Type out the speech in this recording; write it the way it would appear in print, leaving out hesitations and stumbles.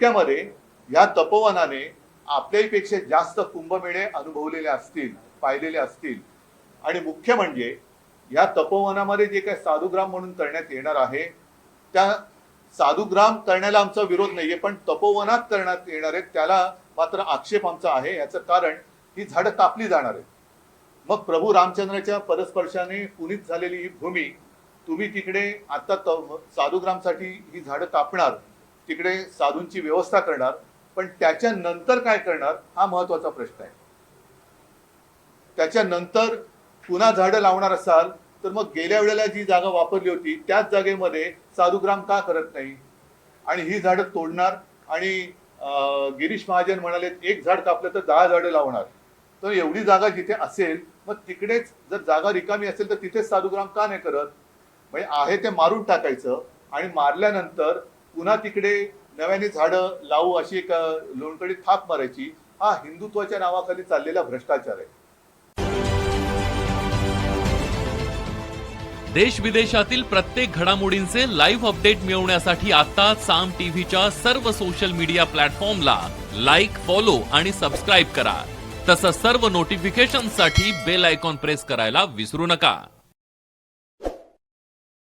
थोडक्यामध्ये या तपोवनाने आपल्यापेक्षा जास्त कुंभमेळे अनुभवलेले असतील, पाहिलेले असतील. आणि मुख्य म्हणजे या तपोवनामध्ये जे काही साधुग्राम म्हणून करण्यात येणार आहे, त्या साधुग्राम करण्याला आमचा विरोध नाहीये, पण तपोवनात करण्यात येणार आहे त्याला मात्र आक्षेप आमचा आहे. याचं कारण ही झाडं कापली जाणार आहेत. मग प्रभू रामचंद्राच्या पदस्पर्शाने पुनीत झालेली ही भूमी तुम्ही तिकडे आता साधुग्रामसाठी ही झाडं कापणार, तिकडे साधूंची व्यवस्था करणार, पण त्याच्यानंतर काय करणार हा महत्वाचा प्रश्न आहे. त्याच्यानंतर पुन्हा झाडं लावणार असाल तर मग गेल्या वेळेला जी जागा वापरली होती त्याच जागेमध्ये साधुग्राम का करत नाही? आणि ही झाडं तोडणार आणि गिरीश महाजन म्हणाले एक झाड कापलं तर 10 झाडं लावणार. तर एवढी जागा जिथे असेल मग तिकडेच जर जागा रिकामी असेल तर तिथेच साधुग्राम का नाही करत? म्हणजे आहे ते मारून टाकायचं आणि मारल्यानंतर पुन्हा तिकडे नव्याने झाडं लावू अशी एक लोणकडी थाप मारायची. हा हिंदुत्वाच्या नावाखाली चाललेला भ्रष्टाचार आहे. देश विदेशातील प्रत्येक घडामोडींचे लाईव्ह अपडेट मिळवण्यासाठी आता साम टीव्हीच्या सर्व सोशल मीडिया प्लॅटफॉर्मला लाईक, फॉलो आणि सबस्क्राईब करा. तसंच सर्व नोटिफिकेशनसाठी बेल आयकॉन प्रेस करायला विसरू नका.